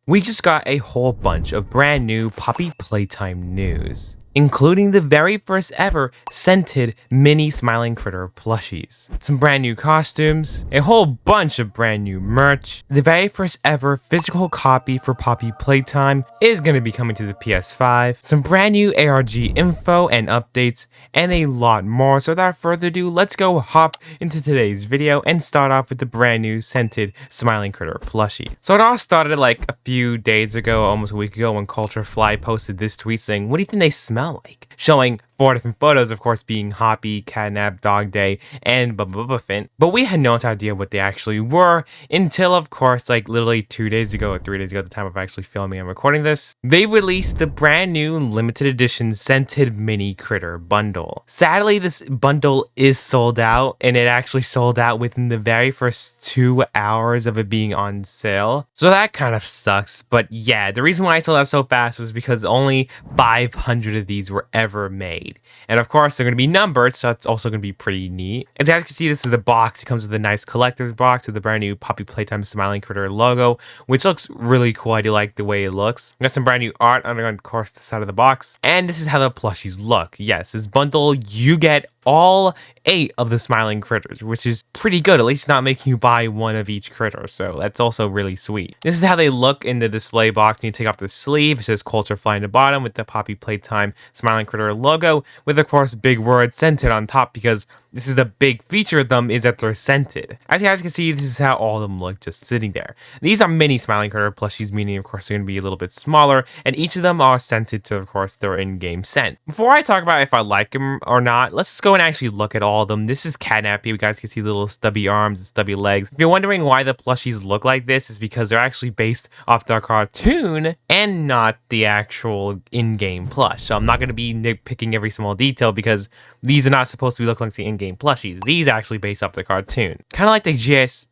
We just got a whole bunch of brand new Poppy Playtime news, including the very first ever scented mini smiling critter plushies, some brand new costumes, a whole bunch of brand new merch. The very first ever physical copy for Poppy Playtime is going to be coming to the PS5, some brand new ARG info and updates, and a lot more. So without further ado, let's go hop into today's video and start off with the brand new scented smiling critter plushie. So it all started like a few days ago, almost a week ago, when Culture Fly posted this tweet saying, "What do you think they smell like?" Showing 4 different photos, of course, being Hoppy, Catnap, Dog Day, and Bubba. But we had no idea what they actually were until, of course, like literally 2 days ago or 3 days ago at the time of actually filming and recording this, they released the brand new limited edition scented mini critter bundle. Sadly, this bundle is sold out, and it actually sold out within the very first 2 hours of it being on sale. So that kind of sucks. But yeah, the reason why I sold out so fast was because only 500 of these were ever made. And of course, they're going to be numbered, so that's also going to be pretty neat. As you guys can see, this is the box. It comes with a nice collector's box with the brand new Poppy Playtime Smiling Critter logo, which looks really cool. I do like the way it looks. We got some brand new art on, of course, the side of the box. And this is how the plushies look. Yes, this bundle, you get all 8 of the smiling critters, which is pretty good. At least it's not making you buy one of each critter, so that's also really sweet. This is how they look in the display box. You take off the sleeve. It says Culture Fly in the bottom with the Poppy Playtime Smiling Critter logo, with of course big words scented on top, because this is the big feature of them, is that they're scented. As you guys can see, this is how all of them look just sitting there. These are mini smiling critter plushies, meaning of course they're going to be a little bit smaller, and each of them are scented to, of course, their in-game scent. Before I talk about if I like them or not, let's just go and actually look at all of them. This is Catnap. You guys can see little stubby arms and stubby legs. If you're wondering why the plushies look like this, it's because they're actually based off the cartoon and not the actual in-game plush. So I'm not going to be nitpicking every small detail, because these are not supposed to look like the in-game plushies. These are actually based off the cartoon. Kind of like the GHS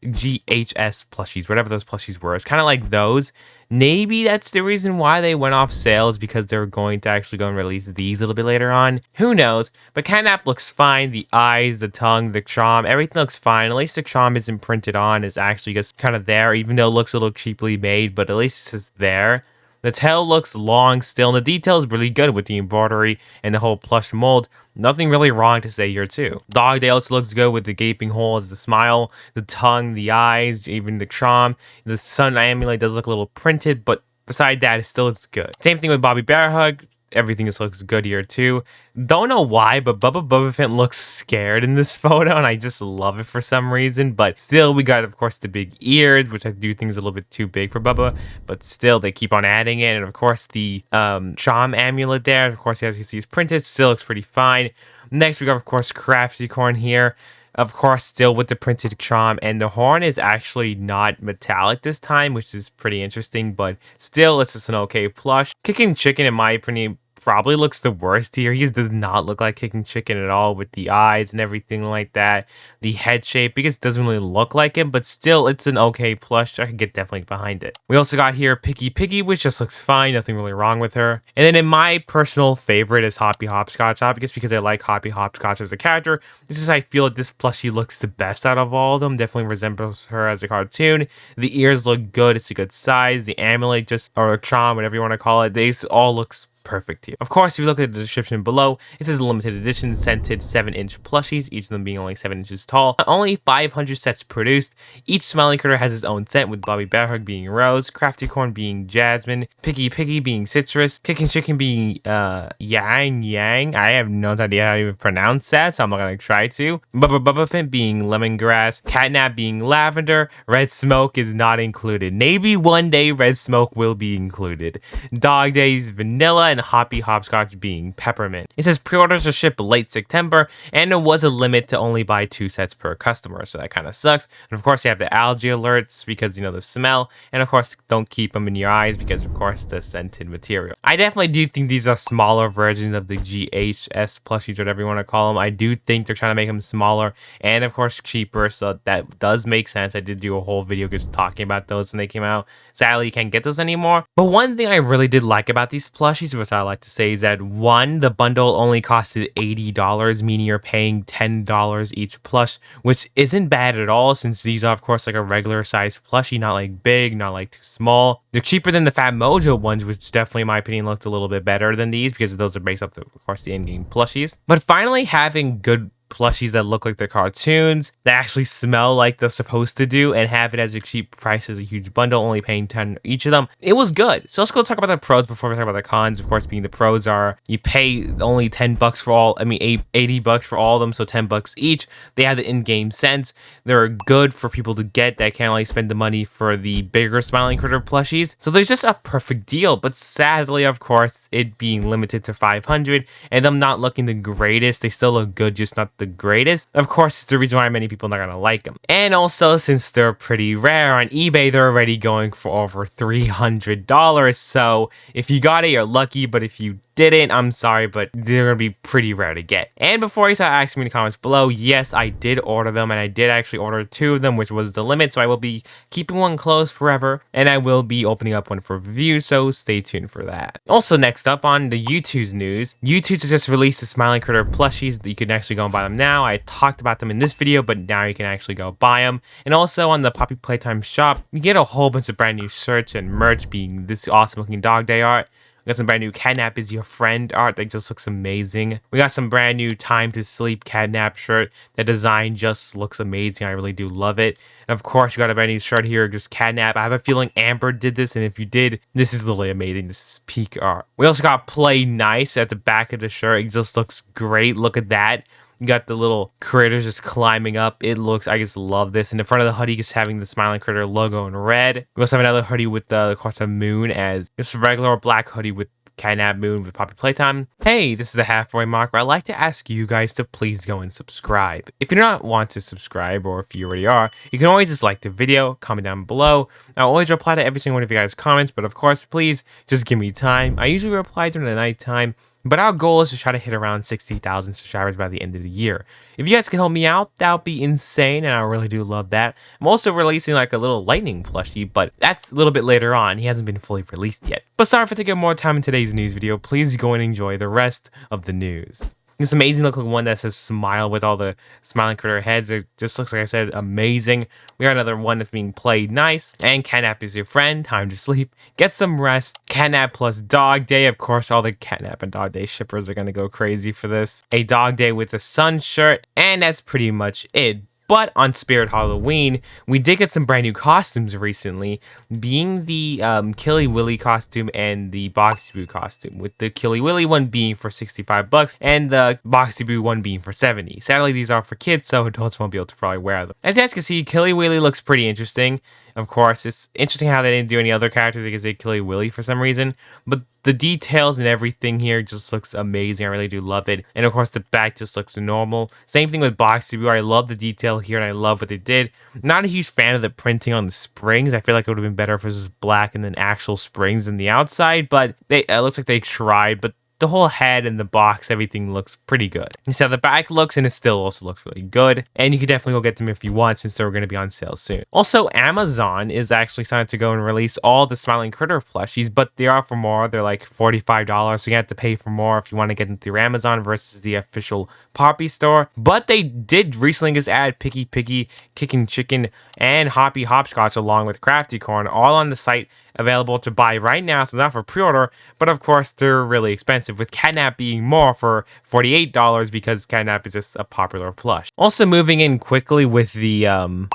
plushies, whatever those plushies were. It's kind of like those. Maybe that's the reason why they went off sales, because they're going to actually go and release these a little bit later on. Who knows? But Catnap looks fine. The eyes, the tongue, the charm, everything looks fine. At least the charm isn't printed on. It's actually just kind of there, even though it looks a little cheaply made, but at least it's there. The tail looks long still, and the detail is really good with the embroidery and the whole plush mold. Nothing really wrong to say here too. Dog Day also looks good with the gaping holes, the smile, the tongue, the eyes, even the charm. The sun amulet does look a little printed, but beside that, it still looks good. Same thing with Bobby Bear Hug. Everything just looks good here too. Don't know why, but Bubba looks scared in this photo, and I just love it for some reason. But still, we got, of course, the big ears, which I do think is a little bit too big for Bubba. But still, they keep on adding it. And of course, the charm amulet there, of course, as you see, is printed. Still looks pretty fine. Next, we got, of course, Crafty Corn here. Of course, still with the printed charm, and the horn is actually not metallic this time, which is pretty interesting, but still, it's just an okay plush. Kicking Chicken, in my opinion, probably looks the worst here. He just does not look like Kicking Chicken at all, with the eyes and everything like that. The head shape, because it doesn't really look like him, but still, it's an okay plush. I can get definitely behind it. We also got here Picky Piggy, which just looks fine. Nothing really wrong with her. And then in my personal favorite is Hoppy Hopscotch. Not just because I like Hoppy Hopscotch as a character. It's just I feel that this plushie looks the best out of all of them. Definitely resembles her as a cartoon. The ears look good. It's a good size. The amulet, or charm, whatever you want to call it, they all looks perfect here. Of course, if you look at the description below, it says limited edition scented 7-inch plushies, each of them being only 7 inches tall. Only 500 sets produced. Each smiling critter has its own scent, with Bobby Bear Hug being rose, Crafty Corn being jasmine, Picky Piggy being citrus, Kicking Chicken being yang. I have no idea how to even pronounce that, so I'm not gonna try to. Bubba being lemongrass, Catnap being lavender, Red Smoke is not included. Maybe one day Red Smoke will be included. Dog Days vanilla, and Hoppy Hopscotch being peppermint. It says pre-orders will ship late September, and it was a limit to only buy 2 sets per customer, so that kind of sucks. And of course, you have the algae alerts, because, you know, the smell, and of course, don't keep them in your eyes, because of course, the scented material. I definitely do think these are smaller versions of the GHS plushies, whatever you want to call them. I do think they're trying to make them smaller, and of course, cheaper, so that does make sense. I did do a whole video just talking about those when they came out. Sadly, you can't get those anymore. But one thing I really did like about these plushies was which I like to say, is that one, the bundle only costed $80, meaning you're paying $10 each plush, which isn't bad at all since these are, of course, like a regular size plushie, not like big, not like too small. They're cheaper than the Fat Mojo ones, which definitely, in my opinion, looked a little bit better than these because those are based off, of course, the in-game plushies. But finally, having good plushies that look like the cartoons, that actually smell like they're supposed to do, and have it as a cheap price as a huge bundle, only paying 10 each of them. It was good. So let's go talk about the pros before we talk about the cons. Of course, being the pros are you pay only 10 bucks for all, $80 bucks for all of them, so 10 bucks each. They have the in-game sense. They're good for people to get that can't only spend the money for the bigger Smiling Critter plushies. So there's just a perfect deal, but sadly, of course, it being limited to 500 and them not looking the greatest, they still look good, just not the greatest. Of course, it's the reason why many people are not gonna like them. And also, since they're pretty rare on eBay, they're already going for over $300. So if you got it, you're lucky. But if you didn't, I'm sorry, but they're gonna be pretty rare to get. And before you start asking me in the comments below, yes, I did order them, and I did actually order 2 of them, which was the limit. So I will be keeping one closed forever, and I will be opening up one for review. So stay tuned for that. Also, next up on the YouTube's news, YouTube has just released the Smiling Critter plushies that you can actually go and buy them now. I talked about them in this video, but now you can actually go buy them. And also on the Poppy Playtime shop, you get a whole bunch of brand new shirts and merch, being this awesome looking Dog Day art. We got some brand new Catnap is Your Friend art that just looks amazing. We got some brand new Time to Sleep Catnap shirt. The design just looks amazing. I really do love it. And of course, you got a brand new shirt here, just Catnap. I have a feeling Amber did this, and if you did, this is literally amazing. This is peak art. We also got Play Nice at the back of the shirt. It just looks great. Look at that. You got the little critters just climbing up. It looks, I just love this. In the front of the hoodie, just having the Smiling Critter logo in red. We also have another hoodie with the, of course, a moon as this regular black hoodie with Catnap Moon with Poppy Playtime. Hey, this is the halfway mark where I like to ask you guys to please go and subscribe. If you do not want to subscribe, or if you already are, you can always just like the video, comment down below. I'll always reply to every single one of you guys' comments, but of course, please just give me time. I usually reply during the nighttime, but our goal is to try to hit around 60,000 subscribers by the end of the year. If you guys can help me out, that would be insane, and I really do love that. I'm also releasing like a little lightning plushie, but that's a little bit later on. He hasn't been fully released yet. But sorry for taking more time in today's news video. Please go and enjoy the rest of the news. This amazing looking one that says smile with all the Smiling Critter heads. It just looks, like I said, amazing. We got another one that's being played nice. And Catnap is Your Friend. Time to sleep. Get some rest. Catnap plus Dog Day. Of course, all the Catnap and Dog Day shippers are going to go crazy for this. A Dog Day with a sun shirt. And that's pretty much it. But on Spirit Halloween, we did get some brand new costumes recently, being the Killy Willy costume and the Boxy Boo costume, with the Killy Willy one being for 65 bucks and the Boxy Boo one being for 70. Sadly, these are for kids, so adults won't be able to probably wear them. As you guys can see, Killy Willy looks pretty interesting. Of course, it's interesting how they didn't do any other characters because they Killy Willy for some reason, but the details and everything here just looks amazing. I really do love it. And of course, the back just looks normal. Same thing with Boxy Boo. I love the detail here and I love what they did. Not a huge fan of the printing on the springs. I feel like it would have been better if it was black and then actual springs in the outside, but it looks like they tried. But the whole head and the box, everything looks pretty good. This is how the back looks, and it still also looks really good. And you can definitely go get them if you want, since they're going to be on sale soon. Also, Amazon is actually starting to go and release all the Smiling Critter plushies, but they are for more. They're like $45, so you have to pay for more if you want to get them through Amazon versus the official Poppy store. But they did recently just add Picky Piggy, Kickin' Chicken, and Hoppy Hopscotch along with Crafty Corn all on the site, available to buy right now, so not for pre-order, but of course they're really expensive, with Catnap being more for $48 because Catnap is just a popular plush. Also moving in quickly with the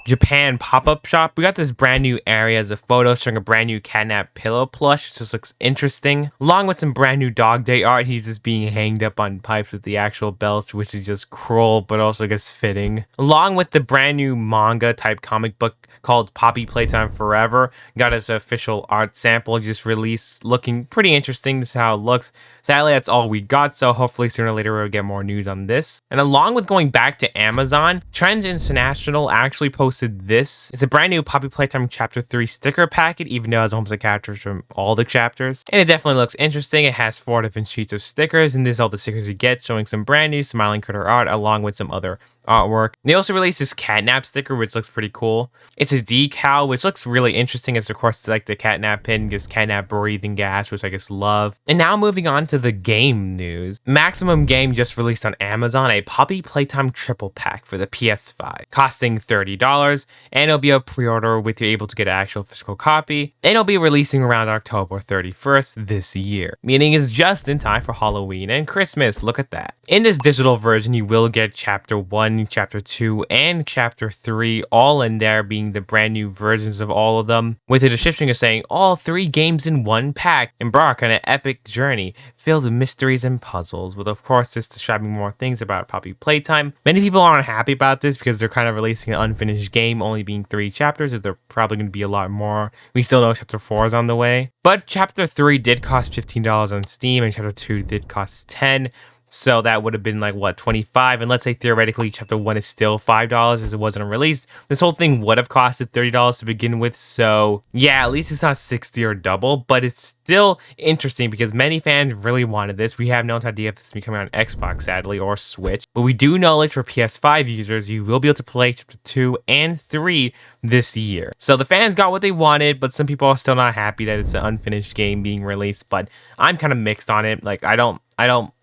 Japan pop-up shop, we got this brand new area as a photo showing a brand new Catnap pillow plush, which just looks interesting, along with some brand new Dog Day art. He's just being hanged up on pipes with the actual belts, which is just cruel but also gets fitting, along with the brand new manga type comic book called Poppy Playtime Forever. Got his official art sample just released, looking pretty interesting. This is how it looks. Sadly, that's all we got, so hopefully sooner or later we'll get more news on this. And along with going back to Amazon, Trends International actually posted this. It's a brand new Poppy Playtime Chapter 3 sticker packet, even though it has almost the characters from all the chapters. And it definitely looks interesting. It has 4 different sheets of stickers, and this is all the stickers you get, showing some brand new Smiling Critter art along with some other artwork. They also released this catnap sticker, which looks pretty cool. It's a decal, which looks really interesting. It's of course like the catnap pin gives catnap breathing gas, which I just love. And now moving on to the game news. Maximum Game just released on Amazon a Poppy Playtime triple pack for the PS5, costing $30, and it'll be a pre-order with you able to get an actual physical copy, and it'll be releasing around October 31st this year, meaning it's just in time for Halloween and Christmas. Look at that. In this digital version, you will get Chapter 1, Chapter 2, and Chapter 3 all in there, being the brand new versions of all of them, with the description saying all 3 games in one pack. Embark on an epic journey filled with mysteries and puzzles, with of course this describing more things about Poppy Playtime. Many people aren't happy about this because they're kind of releasing an unfinished game, only being 3 chapters, and they're probably going to be a lot more. We still know Chapter 4 is on the way. But Chapter 3 did cost $15 on Steam, and Chapter 2 did cost $10. So that would have been like, what, 25? And let's say theoretically Chapter 1 is still $5 as it wasn't released. This whole thing would have costed $30 to begin with. So yeah, at least it's not 60 or double, but it's still interesting because many fans really wanted this. We have no idea if this will be coming out on Xbox, sadly, or Switch. But we do know, like, for PS5 users, you will be able to play Chapter 2 and 3 this year. So the fans got what they wanted, but some people are still not happy that it's an unfinished game being released. But I'm kind of mixed on it. Like, I don't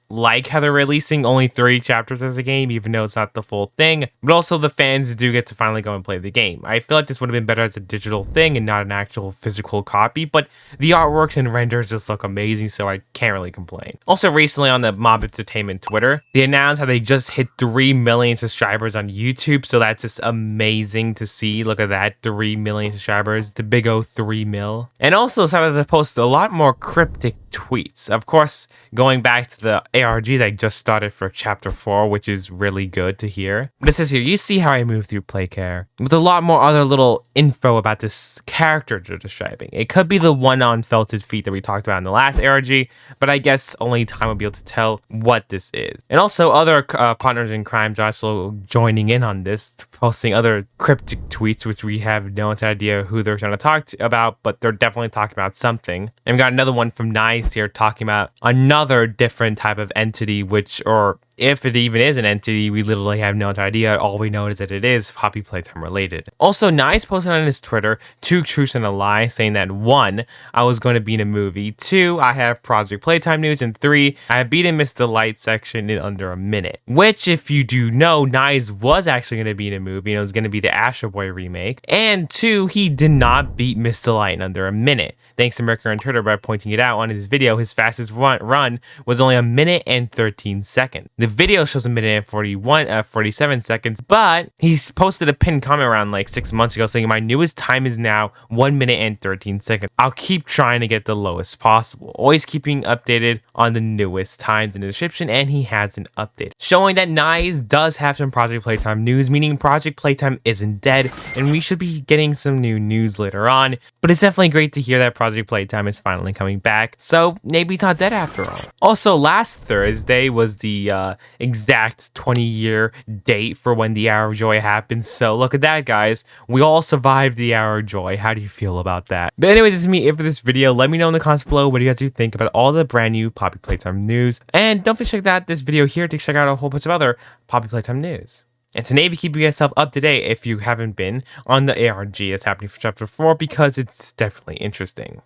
like how they're releasing only 3 chapters as a game, even though it's not the full thing. But also the fans do get to finally go and play the game. I feel like this would have been better as a digital thing and not an actual physical copy, but the artworks and renders just look amazing, so I can't really complain. Also recently on the Mob Entertainment Twitter, they announced how they just hit 3 million subscribers on YouTube, so that's just amazing to see. Look at that, 3 million subscribers, the big O 3 mil. And also decided to post a lot more cryptic tweets. Of course, going back to the ARG that just started for Chapter 4, which is really good to hear. This is here. You see how I move through Playcare with a lot more other little info about this character they're describing. It could be the one on Felted Feet that we talked about in the last ARG, but I guess only time will be able to tell what this is. And also other partners in crime are also joining in on this, posting other cryptic tweets, which we have no idea who they're trying to talk about, but they're definitely talking about something. And we got another one from Nice here talking about another different type of entity, which, or if it even is an entity, we literally have no idea. All we know is that it is Poppy Playtime related. Also, Nice posted on his Twitter 2 truths and a lie, saying that 1, I was going to be in a movie, 2, I have Project Playtime news, and 3, I have beaten Miss Delight section in under a minute. Which, if you do know, Nice was actually going to be in a movie, and it was going to be the Astro Boy remake. And 2, he did not beat Miss Delight in under a minute. Thanks to Mercury on Twitter by pointing it out on his video, his fastest run was only 1 minute and 13 seconds. The video shows 1 minute and 47 seconds, but he's posted a pinned comment around like 6 months ago saying my newest time is now 1 minute and 13 seconds. I'll keep trying to get the lowest possible. Always keeping updated on the newest times in the description, and he hasn't updated. Showing that Nice does have some Project Playtime news, meaning Project Playtime isn't dead, and we should be getting some new news later on, but it's definitely great to hear that Project Playtime is finally coming back, so maybe it's not dead after all. Also, last Thursday was the exact 20-year date for when the Hour of Joy happened, so look at that, guys. We all survived the Hour of Joy. How do you feel about that? But anyways, this is me for this video. Let me know in the comments below what you guys do think about all the brand new Poppy Playtime news, and don't forget to check out this video here to check out a whole bunch of other Poppy Playtime news. And today, be keeping yourself up to date if you haven't been on the ARG that's happening for Chapter 4, because it's definitely interesting.